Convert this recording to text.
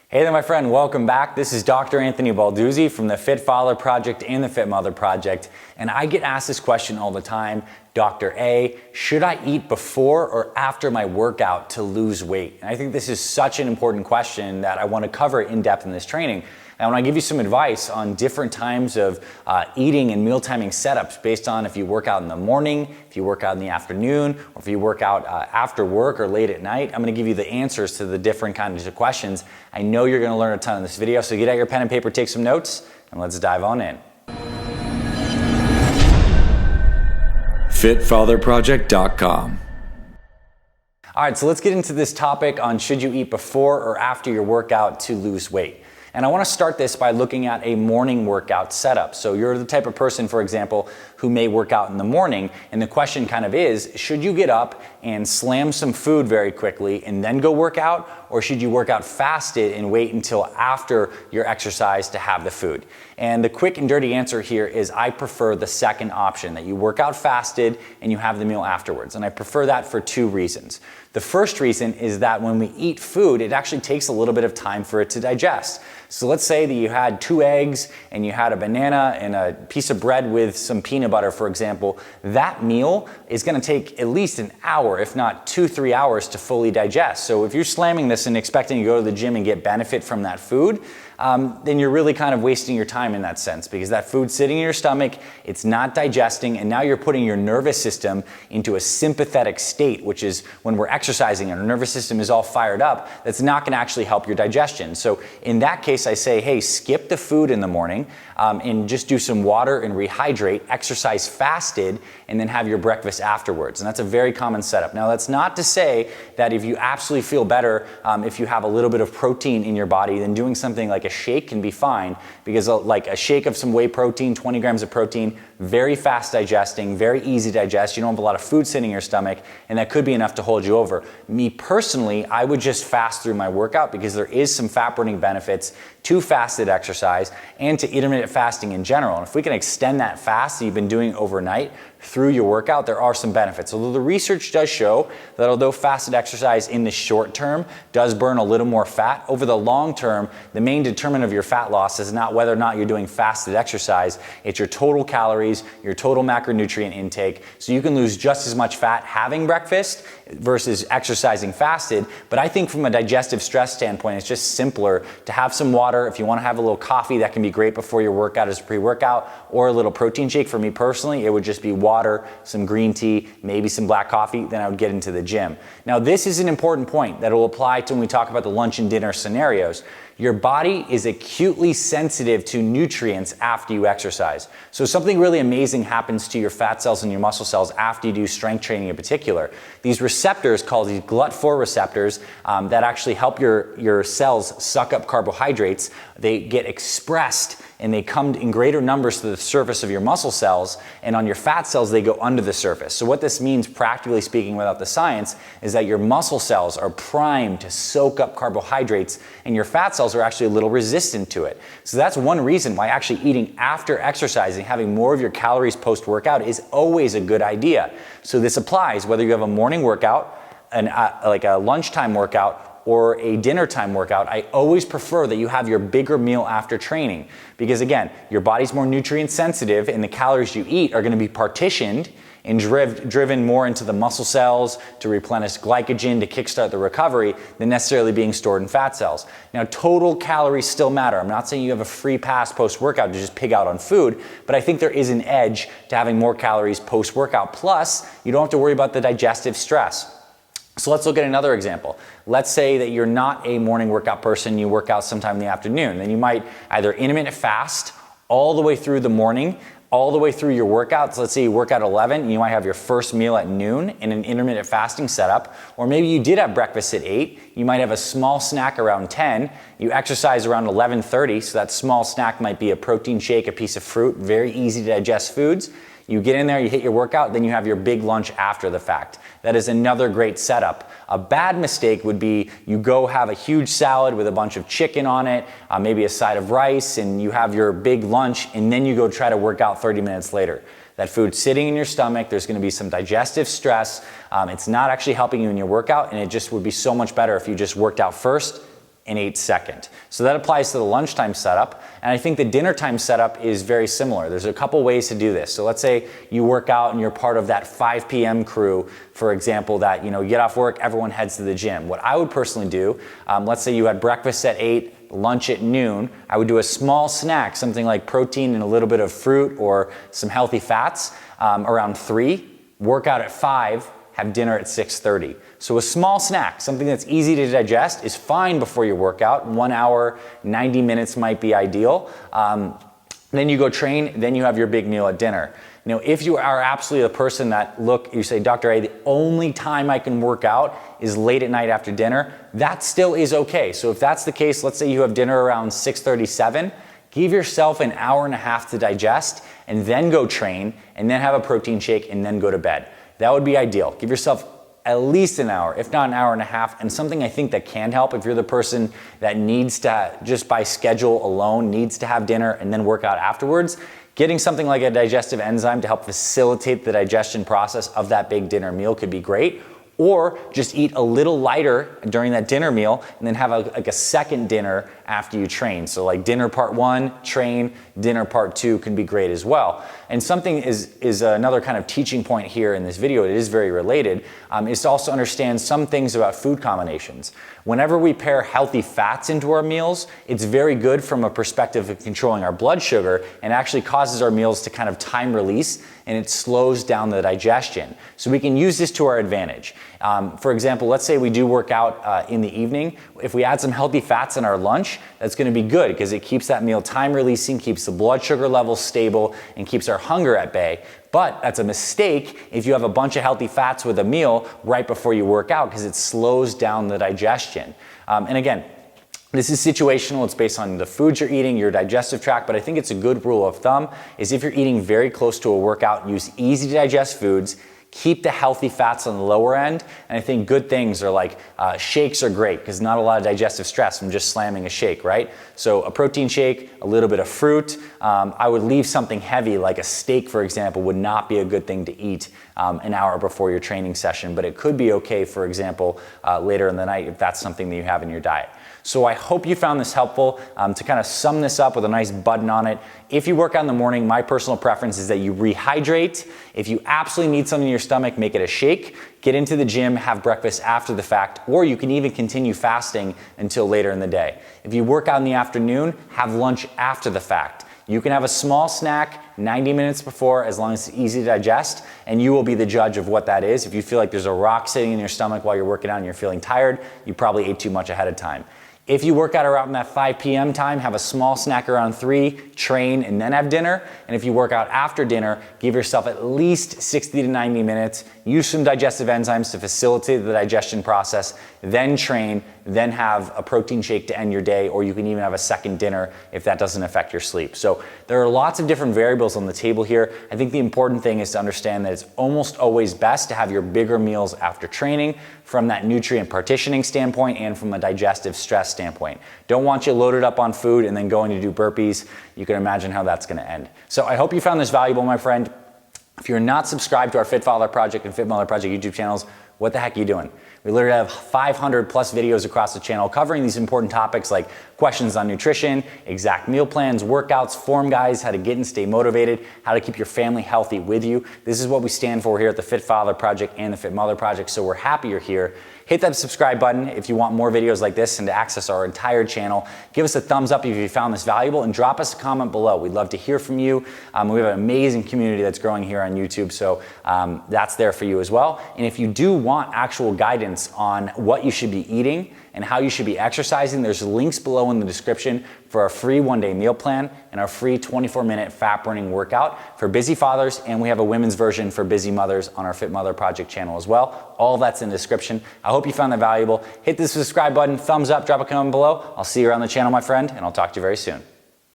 Hey there, my friend. Welcome back. This is Dr. Anthony Balduzzi from the Fit Father Project and the Fit Mother Project. And I get asked this question all the time. Dr. A, should I eat before or after my workout to lose weight? And I think this is such an important question that I want to cover in depth in this training. And when I give you some advice on different times of eating and meal timing setups based on if you work out in the morning, if you work out in the afternoon, or if you work out after work or late at night, I'm going to give you the answers to the different kinds of questions. I know you're going to learn a ton in this video, so get out your pen and paper, take some notes, and let's dive on in. FitFatherProject.com. All right, so let's get into this topic on should you eat before or after your workout to lose weight. And I want to start this by looking at a morning workout setup. So you're the type of person, for example, who may work out in the morning, and the question kind of is, should you get up and slam some food very quickly and then go work out, or should you work out fasted and wait until after your exercise to have the food? And the quick and dirty answer here is I prefer the second option, that you work out fasted and you have the meal afterwards. And I prefer that for two reasons. The first reason is that when we eat food, it actually takes a little bit of time for it to digest. So let's say that you had 2 eggs and you had a banana and a piece of bread with some peanut butter, for example. That meal is going to take at least an hour, if not 2-3 hours to fully digest. So if you're slamming this and expecting to go to the gym and get benefit from that food, then you're really kind of wasting your time in that sense, because that food's sitting in your stomach, it's not digesting, and now you're putting your nervous system into a sympathetic state, which is when we're exercising and our nervous system is all fired up. That's not going to actually help your digestion. So in that case, I say, hey, skip the food in the morning and just do some water and rehydrate, exercise fasted, and then have your breakfast afterwards. And that's a very common setup. Now, that's not to say that if you absolutely feel better, if you have a little bit of protein in your body, then doing something like a shake can be fine, because like a shake of some whey protein, 20 grams of protein, very fast digesting, very easy to digest. You don't have a lot of food sitting in your stomach, and that could be enough to hold you over. Me personally, I would just fast through my workout, because there is some fat burning benefits to fasted exercise and to intermittent fasting in general. And if we can extend that fast that you've been doing overnight through your workout, there are some benefits. Although the research does show that although fasted exercise in the short term does burn a little more fat, over the long term, the main determinant of your fat loss is not whether or not you're doing fasted exercise, it's your total calories, your total macronutrient intake. So you can lose just as much fat having breakfast versus exercising fasted. But I think from a digestive stress standpoint, it's just simpler to have some water. If you want to have a little coffee, that can be great before your workout as a pre-workout, or a little protein shake. For me personally, it would just be water, some green tea, maybe some black coffee, then I would get into the gym. Now, this is an important point that will apply to when we talk about the lunch and dinner scenarios. Your body is acutely sensitive to nutrients after you exercise. So something really amazing happens to your fat cells and your muscle cells after you do strength training in particular. These receptors, called these GLUT4 receptors, that actually help your cells suck up carbohydrates, they get expressed and they come in greater numbers to the surface of your muscle cells, and on your fat cells, they go under the surface. So what this means, practically speaking, without the science, is that your muscle cells are primed to soak up carbohydrates, and your fat cells are actually a little resistant to it. So that's one reason why actually eating after exercising, having more of your calories post-workout, is always a good idea. So this applies whether you have a morning workout, like a lunchtime workout, or a dinner time workout. I always prefer that you have your bigger meal after training, because again, your body's more nutrient sensitive and the calories you eat are going to be partitioned and driven more into the muscle cells to replenish glycogen to kickstart the recovery than necessarily being stored in fat cells. Now, total calories still matter. I'm not saying you have a free pass post-workout to just pig out on food, but I think there is an edge to having more calories post-workout. Plus, you don't have to worry about the digestive stress. So let's look at another example. Let's say that you're not a morning workout person, you work out sometime in the afternoon. Then you might either intermittent fast all the way through the morning, all the way through your workouts. Let's say you work out 11 and you might have your first meal at noon in an intermittent fasting setup. Or maybe you did have breakfast at 8. You might have a small snack around 10. You exercise around 11:30. So that small snack might be a protein shake, a piece of fruit, very easy to digest foods. You get in there, you hit your workout, then you have your big lunch after the fact. That is another great setup. A bad mistake would be you go have a huge salad with a bunch of chicken on it, maybe a side of rice, and you have your big lunch, and then you go try to work out 30 minutes later. That food's sitting in your stomach, there's gonna be some digestive stress, it's not actually helping you in your workout, and it just would be so much better if you just worked out first and ate second. So that applies to the lunchtime setup. And I think the dinner time setup is very similar. There's a couple ways to do this. So let's say you work out and you're part of that 5 p.m. crew, for example, that you get off work, everyone heads to the gym. What I would personally do, let's say you had breakfast at 8, lunch at noon, I would do a small snack, something like protein and a little bit of fruit or some healthy fats around 3, work out at 5, have dinner at 6:30. So a small snack, something that's easy to digest, is fine before your workout. 1 hour, 90 minutes might be ideal. Then you go train, then you have your big meal at dinner. If you are absolutely a person that you say, Dr. A, the only time I can work out is late at night after dinner, that still is okay. So if that's the case, let's say you have dinner around 6:37, give yourself an hour and a half to digest and then go train and then have a protein shake and then go to bed. That would be ideal. Give yourself at least an hour, if not an hour and a half. And something I think that can help if you're the person that needs to, just by schedule alone, needs to have dinner and then work out afterwards, getting something like a digestive enzyme to help facilitate the digestion process of that big dinner meal could be great. Or just eat a little lighter during that dinner meal and then have a second dinner after you train. So like dinner part 1, train, dinner part 2 can be great as well. And something is another kind of teaching point here in this video, it is very related, is to also understand some things about food combinations. Whenever we pair healthy fats into our meals, it's very good from a perspective of controlling our blood sugar and actually causes our meals to kind of time release, and it slows down the digestion. So we can use this to our advantage. For example, let's say we do work out in the evening. If we add some healthy fats in our lunch, that's going to be good because it keeps that meal time releasing, keeps the blood sugar levels stable, and keeps our hunger at bay. But that's a mistake if you have a bunch of healthy fats with a meal right before you work out because it slows down the digestion. And again, this is situational. It's based on the foods you're eating, your digestive tract, but I think it's a good rule of thumb is if you're eating very close to a workout, use easy to digest foods, keep the healthy fats on the lower end, and I think good things are like shakes are great because not a lot of digestive stress from just slamming a shake, right? So a protein shake, a little bit of fruit. I would leave something heavy like a steak, for example, would not be a good thing to eat an hour before your training session, but it could be okay, for example, later in the night if that's something that you have in your diet. So I hope you found this helpful. To kind of sum this up with a nice button on it, if you work out in the morning, my personal preference is that you rehydrate. If you absolutely need something in your stomach, make it a shake. Get into the gym, have breakfast after the fact, or you can even continue fasting until later in the day. If you work out in the afternoon, have lunch after the fact. You can have a small snack 90 minutes before as long as it's easy to digest, and you will be the judge of what that is. If you feel like there's a rock sitting in your stomach while you're working out and you're feeling tired, you probably ate too much ahead of time. If you work out around that 5 p.m. time, have a small snack around 3, train, and then have dinner. And if you work out after dinner, give yourself at least 60 to 90 minutes. Use some digestive enzymes to facilitate the digestion process, then train, then have a protein shake to end your day, or you can even have a second dinner if that doesn't affect your sleep. So there are lots of different variables on the table here. I think the important thing is to understand that it's almost always best to have your bigger meals after training from that nutrient partitioning standpoint and from a digestive stress standpoint. Don't want you loaded up on food and then going to do burpees. You can imagine how that's going to end. So I hope you found this valuable, my friend. If you're not subscribed to our Fit Father Project and Fit Mother Project YouTube channels, what the heck are you doing? We literally have 500 plus videos across the channel covering these important topics like questions on nutrition, exact meal plans, workouts, form guides, how to get and stay motivated, how to keep your family healthy with you. This is what we stand for here at the Fit Father Project and the Fit Mother Project, so we're happy you're here. Hit that subscribe button if you want more videos like this and to access our entire channel. Give us a thumbs up if you found this valuable and drop us a comment below. We'd love to hear from you. We have an amazing community that's growing here on YouTube, so that's there for you as well. And if you do want actual guidance on what you should be eating and how you should be exercising, there's links below in the description for our free one-day meal plan and our free 24-minute fat-burning workout for busy fathers, and we have a women's version for busy mothers on our Fit Mother Project channel as well. All that's in the description. I hope you found that valuable. Hit the subscribe button, thumbs up, drop a comment below. I'll see you around the channel, my friend, and I'll talk to you very soon.